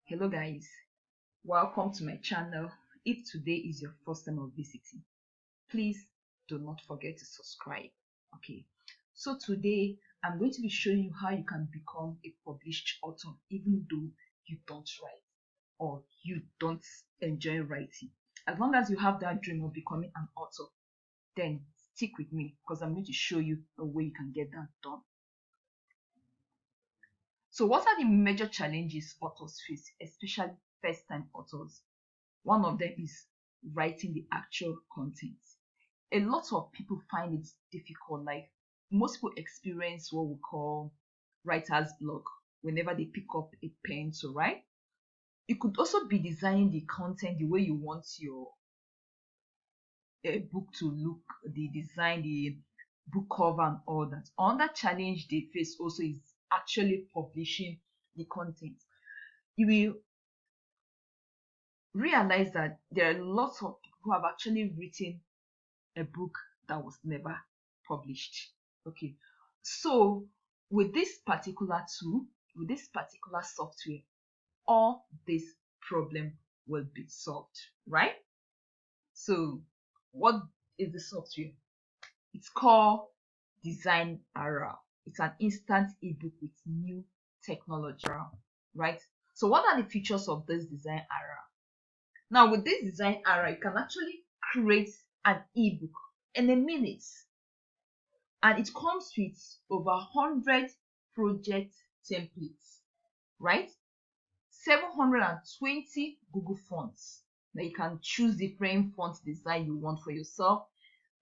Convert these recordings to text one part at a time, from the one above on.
Hello guys, welcome to my channel. If today is your first time of visiting, please do not forget to subscribe. Okay, so today I'm going to be showing you how you can become a published author even though you don't write or you don't enjoy writing. As long as you have that dream of becoming an author, then stick with me because I'm going to show you a way you can get that done. So what are the major challenges authors face, especially first-time authors? One of them is writing the actual content. A lot of people find it difficult. Like most people experience what we call writer's block whenever they pick up a pen to write. You could also be designing the content the way you want your book to look, the design, the book cover, and all that. Another challenge they face also is actually publishing the content. You will realize that there are lots of people who have actually written a book that was never published. Okay, so with this particular tool, with this particular software, all this problem will be solved, right? So what is the software? It's called Design Era. It's an instant ebook with new technology, right? So what are the features of this Design Era? Now with this Design Era, you can actually create an ebook in a minute, and it comes with over 100 project templates, right? 720 Google fonts that you can choose different font design you want for yourself.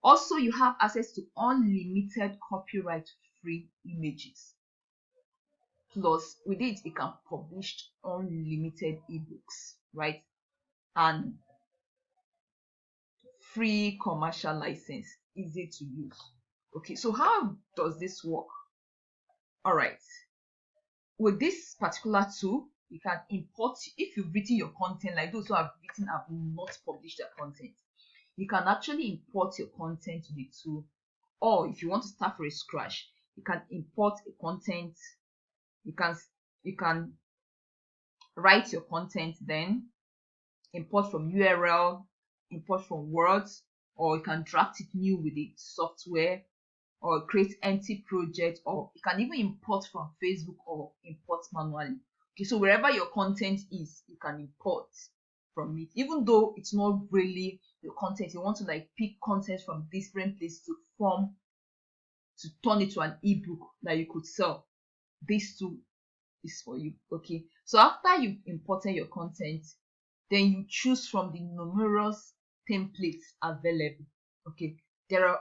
Also, you have access to unlimited copyright free images. Plus, with it, you can publish unlimited ebooks, right? And free commercial license, easy to use. Okay, so how does this work? All right, with this particular tool, you can import, if you've written your content, like those who have written have not published their content, you can actually import your content to the tool. Or if you want to start from scratch, you can import a content. You can write your content, then import from URL, import from words, or you can draft it new with the software, or create empty project, or you can even import from Facebook or import manually. Okay, so wherever your content is, you can import from it, even though it's not really your content. You want to like pick content from different places to turn it to an ebook that you could sell. This tool is for you. Okay, so after you've imported your content, then you choose from the numerous templates available. Okay, there are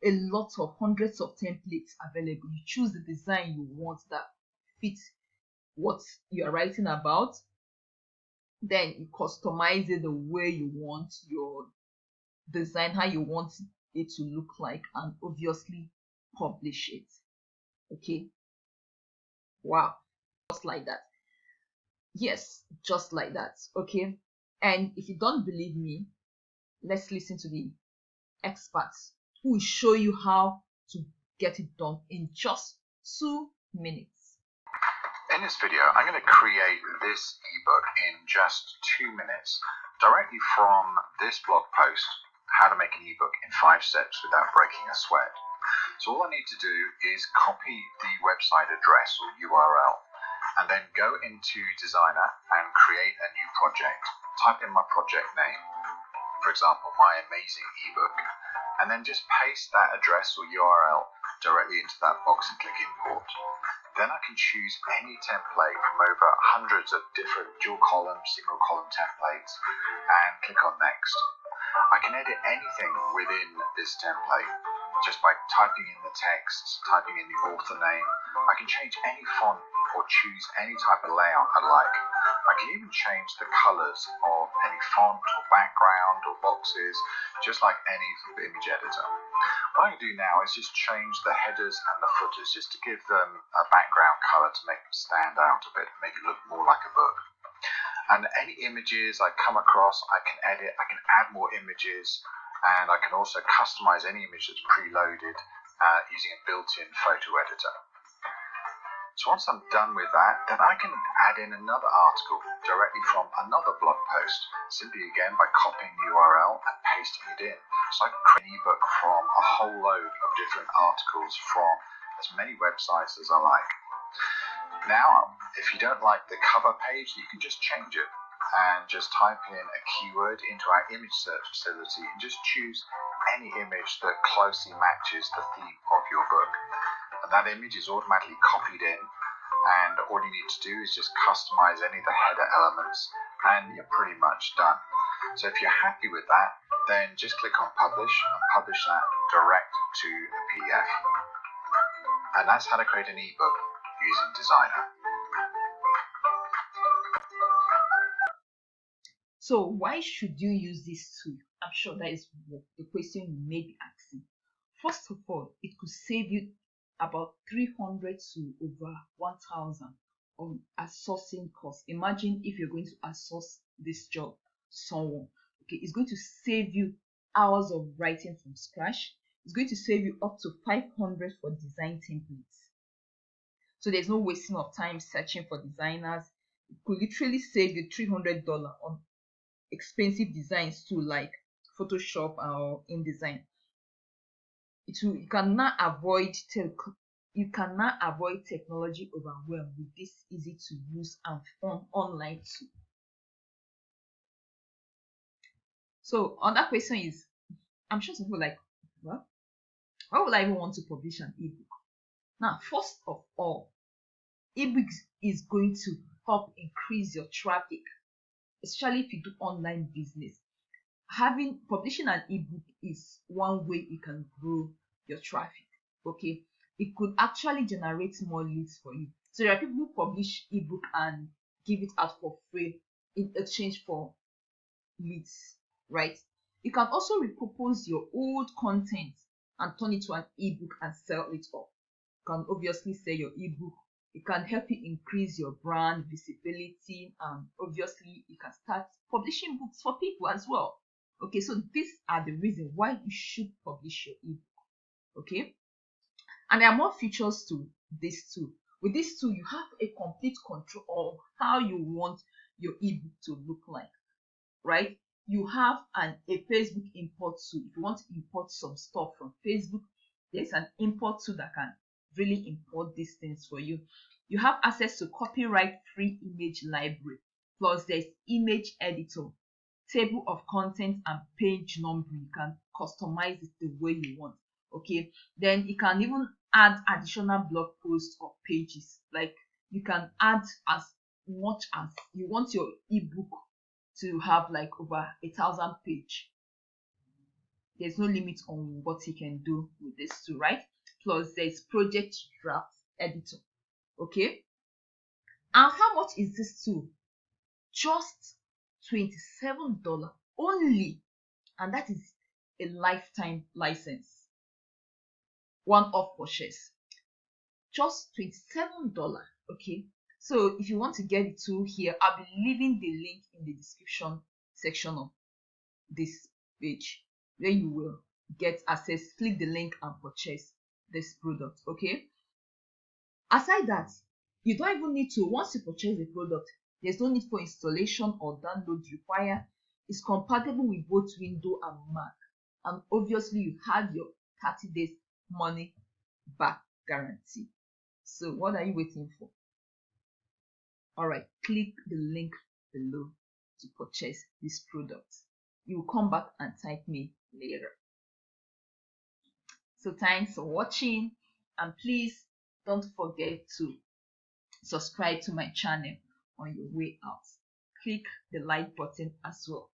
a lot of hundreds of templates available. You choose the design you want that fits what you are writing about, then you customize it the way you want your design, how you want it to look like, and obviously publish it. Okay, wow, just like that. Yes, just like that. Okay, and if you don't believe me, let's listen to the experts who will show you how to get it done in just 2 minutes. In this video, I'm going to create this ebook in just 2 minutes directly from this blog post, How to Make an Ebook in 5 Steps Without Breaking a Sweat. So all I need to do is copy the website address or URL and then go into Designer and create a new project. Type in my project name, for example, My Amazing Ebook, and then just paste that address or URL directly into that box and click Import. Then I can choose any template from over hundreds of different dual column, single column templates and click on Next. I can edit anything within this template just by typing in the text, typing in the author name. I can change any font or choose any type of layout I like. I can even change the colors of any font or background or boxes, just like any image editor. What I can do now is just change the headers and the footers just to give them a background color to make them stand out a bit, make it look more like a book. And any images I come across, I can edit, I can add more images, and I can also customize any image that's preloaded using a built-in photo editor. So once I'm done with that, then I can add in another article directly from another blog post, simply again by copying the URL and pasting it in. So I can create an ebook from a whole load of different articles from as many websites as I like. Now, if you don't like the cover page, you can just change it and just type in a keyword into our image search facility and just choose any image that closely matches the theme of your book. And that image is automatically copied in, and all you need to do is just customize any of the header elements and you're pretty much done. So if you're happy with that, then just click on publish and publish that direct to the PDF. And that's how to create an ebook using Designer. So why should you use this tool? I'm sure that is the question you may be asking. First of all, it could save you about 300 to over 1,000 on outsourcing costs. Imagine if you're going to outsource this job to someone. Okay, it's going to save you hours of writing from scratch. It's going to save you up to 500 for design templates. So there's no wasting of time searching for designers. It could literally save you $300 on expensive designs too, like Photoshop or InDesign. You cannot avoid technology overwhelm with this easy to use and fun online tool. So another question is, I'm sure some people like, well, why would I even want to publish an ebook? Now, first of all, ebooks is going to help increase your traffic, especially if you do online business. Publishing an ebook is one way you can grow your traffic. Okay, it could actually generate more leads for you. So there are people who publish ebook and give it out for free in exchange for leads, right? You can also repurpose your old content and turn it to an ebook and sell it off. You can obviously sell your ebook. It can help you increase your brand visibility, and obviously you can start publishing books for people as well. Okay, so these are the reasons why you should publish your ebook. Okay, and there are more features to this tool. With this tool, you have a complete control of how you want your ebook to look like, right? You have a Facebook import tool. If you want to import some stuff from Facebook, there's an import tool that can really import these things for you. You have access to copyright-free image library, plus there's image editor, table of content, and page numbering. You can customize it the way you want. Okay, then you can even add additional blog posts or pages. Like, you can add as much as you want your ebook to have, like over 1,000 pages. There's no limit on what you can do with this tool, right? Plus there's project draft editor. Okay, and how much is this tool? Just $27 only, and that is a lifetime license, one-off purchase. Just $27. Okay, so if you want to get the tool here, I'll be leaving the link in the description section of this page where you will get access. Click the link and purchase this product. Okay, aside that, you don't even need to, once you purchase the product, there's no need for installation or download required. It's compatible with both Windows and Mac, and obviously you have your 30 days money back guarantee. So what are you waiting for? All right, click the link below to purchase this product. You will come back and thank me later. So thanks for watching, and please don't forget to subscribe to my channel on your way out. Click the like button as well.